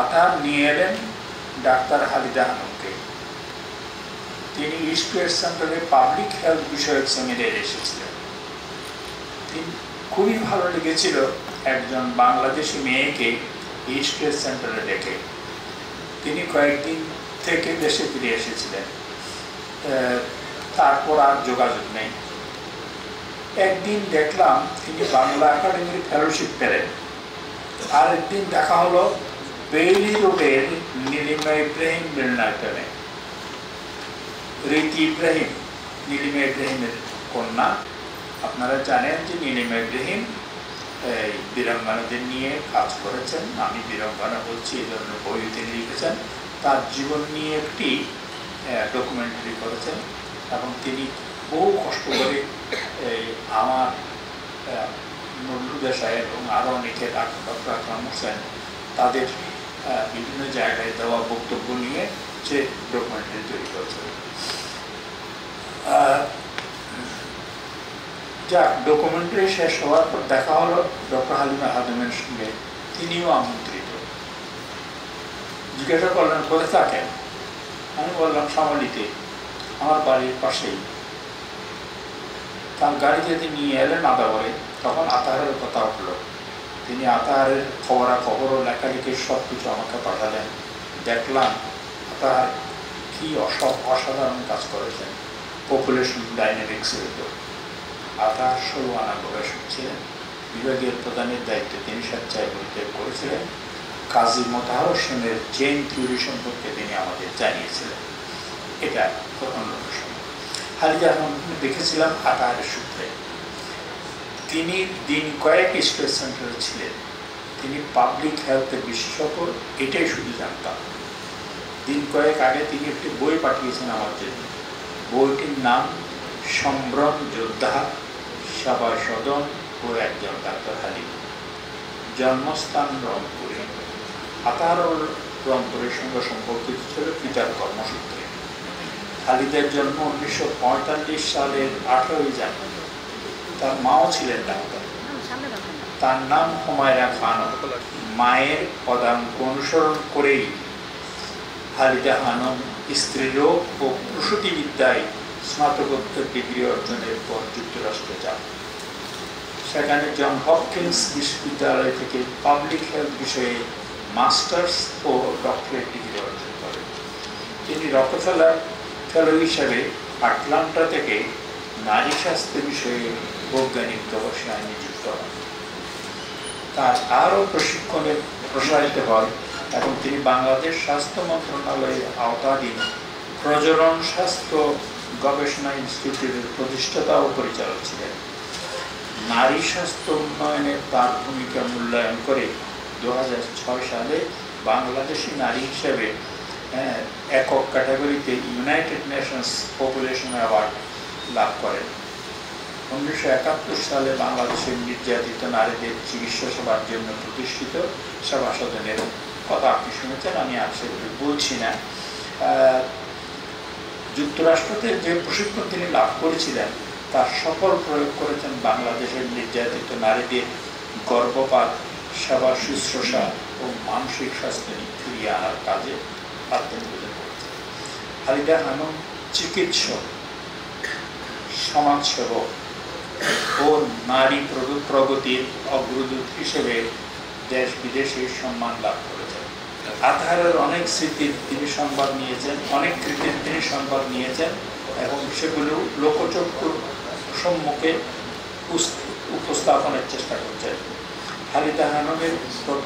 আতাহার নিয়ে এলেন ডাক্তার হালিদা হানমকে। তিনি ইস্ট ওয়েস্ট সেন্টারে পাবলিক হেলথ বিষয়ক সেমিনারে এসেছিলেন। তিনি খুবই ভালো লেগেছিল একজন বাংলাদেশি মেয়েকে ইস্ট ওয়েস্ট সেন্টারে দেখে। তিনি কয়েকদিন থেকে দেশে ফিরে এসেছিলেন, তারপর আর যোগাযোগ নেই। একদিন দেখলাম তিনি বাংলা একাডেমির ফেলোশিপ পেলেন। আর একদিন দেখা হলো বেইলি রোডের নীলিমা ইব্রাহিম মিলনায়তনে। রীতি ইব্রাহিম নীলিমা ইব্রাহিমের কন্যা। আপনারা জানেন যে নীলিমা ইব্রাহিম বীরাঙ্গনাদের নিয়ে কাজ করেছেন। আমি বীরাঙ্গনা বলছি এই ধরনের বই তিনি লিখেছেন। তার জীবন নিয়ে একটি ডকুমেন্টারি করেছেন এবং তিনি বহু কষ্ট করে আমার নজরুল সাহেব এবং আরও অনেকে ডক্টর আকরাম হোসেন তাদের বিভিন্ন জায়গায় দেওয়া বক্তব্য নিয়ে যে ডকুমেন্টারি তৈরি করেছেন। যা ডকুমেন্টারি শেষ হওয়ার পর দেখা হলো ডক্টর হালিমা খাতুনের সঙ্গে। তিনিও আমন্ত্রিত। জিজ্ঞাসা করলেন কোথায় থাকেন? আমি বললাম শামলীতে, আমার বাড়ির পাশেই। তার গাড়িতে তিনি নিয়ে এলেন আদাবরে। তখন আতাহারের কথা উঠল। তিনি আতাহারের খবরাখবর লেখালেখি সব কিছু আমাকে পাঠালেন। দেখলাম আতাহার কি অসাধারণ কাজ করেছেন পপুলেশন ডাইনামিক্সের উপর। আতাহার 16 আনা গবেষক ছিলেন। বিভাগীয় প্রধানের দায়িত্বে তিনি স্বেচ্ছায় পরিত্যাগ করেছিলেন। কাজী মোতাহার হোসেনের চেইন থিওরি সম্পর্কে তিনি আমাদের জানিয়েছিলেন। এটা প্রথম গবেষণা। হালিদা হানমকে দেখেছিলাম আতাহারের সূত্রে। তিনি দিন কয়েক ইস্ট ওয়েস্ট সেন্টারে ছিলেন। তিনি পাবলিক হেলথের বিশেষজ্ঞ, এটাই শুধু জানতাম। দিন কয়েক আগে তিনি একটি বই পাঠিয়েছেন আমার জন্য। বইটির নাম সম্ভ্রম যোদ্ধা, সেবা সদন ও একজন ডাক্তার হালিম। জন্মস্থান রংপুরে। আতাহার রংপুরের সঙ্গে সম্পর্কিত ছিল পিতার কর্মসূত্রে। খালিদের জন্ম 1945 সালের 18 জানুয়ারি। তার মাও ছিলেন ডাক্তার। তার নাম হুমায়রা খানম। মায়ের পদাঙ্ক অনুসরণ করেই হালিদা হানম স্ত্রীরোগ ও প্রসূতিবিদ্যায় স্নাতকোত্তর ডিগ্রি অর্জনের পর যুক্তরাষ্ট্রে যান। সেখানে জন হপকিন্স বিশ্ববিদ্যালয় থেকে পাবলিক হেলথ বিষয়ে মাস্টার্স ও ডক্টরেট ডিগ্রি অর্জন করেন। তিনি রকফেলার ফেলো হিসেবে আটলান্টা থেকে নারী স্বাস্থ্য বিষয়ে বৈজ্ঞানিক গবেষণায় নিযুক্ত হন। তার আরও প্রশিক্ষণে প্রসারিত হয় এবং তিনি বাংলাদেশ স্বাস্থ্য মন্ত্রণালয়ের আওতাধীন প্রজনন স্বাস্থ্য গবেষণা ইনস্টিটিউটের প্রতিষ্ঠাতা ও পরিচালক ছিলেন। নারী স্বাস্থ্য উন্নয়নে তার ভূমিকা মূল্যায়ন করে 2006 সালে বাংলাদেশি নারী হিসেবে একক ক্যাটাগরিতে ইউনাইটেড নেশনস পপুলেশন অ্যাওয়ার্ড লাভ করেন। 1971 সালে বাংলাদেশের নির্যাতিত নারীদের চিকিৎসা সেবার জন্য প্রতিষ্ঠিত সেবা সদনের কথা আপনি শুনেছেন, আমি আর সেগুলো বলছি না। যুক্তরাষ্ট্রতে যে প্রশিক্ষণ তিনি লাভ করেছিলেন তার সফল প্রয়োগ করেছেন বাংলাদেশের নির্যাতিত নারীদের গর্ভপাত, সেবা শুশ্রূষা ও মানসিক স্বাস্থ্য ফিরিয়ে আনার কাজে আত্মনিবেদন করেছেন। হালিদা হানম চিকিৎসক, সমাজসেবক ও নারী প্রগতির অগ্রদূত হিসেবে দেশ বিদেশে সম্মান লাভ করেছেন। আতাহারের অনেক স্মৃতির তিনি সংবাদ নিয়েছেন, অনেক কৃতির তিনি সংবাদ নিয়েছেন এবং সেগুলো লোকচক্ষুর সম্মুখে উপস্থাপনের চেষ্টা করছেন। হালিদা হানমের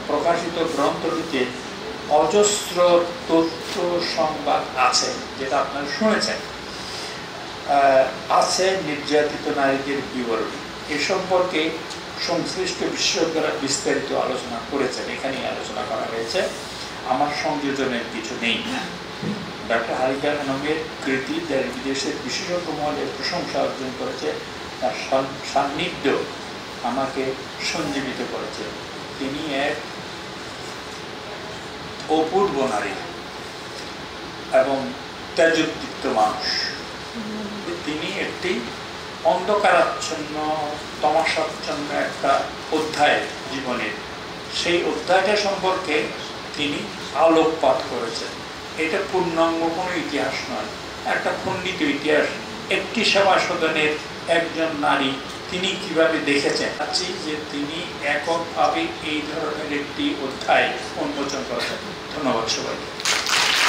প্রকাশিত গ্রন্থটিতে অজস্র তথ্য সংবাদ আছে, যেটা আপনারা শুনেছেন। আছে নির্যাতিত নারীদের বিবরণী। এ সম্পর্কে সংশ্লিষ্ট বিশেষজ্ঞরা বিস্তারিত আলোচনা করেছেন, এখানে আলোচনা করা হয়েছে। আমার সংযোজনের কিছু নেই। ডক্টর হালিদা হানমের কৃতি দেশ বিদেশের বিশেষজ্ঞ মহলের প্রশংসা অর্জন করেছে। তার সান্নিধ্য আমাকে সঞ্জীবিত করেছে। তিনি এক অপূর্ব নারী এবং তেজোদ্দীপ্ত মানুষ। তিনি একটি অন্ধকারাচ্ছন্ন তমাশাচ্ছন্ন একটা অধ্যায় জীবনের, সেই অধ্যায়টা সম্পর্কে তিনি আলোকপাত করেছেন। এটা পূর্ণাঙ্গ কোনো ইতিহাস নয়, একটা খণ্ডিত ইতিহাস। একটি সেবা সদনের একজন নারী তিনি কিভাবে দেখেছেন যে তিনি এককভাবে এই ধরনের একটি অধ্যায় উন্মোচন করেছেন। ধন্যবাদ সবাইকে।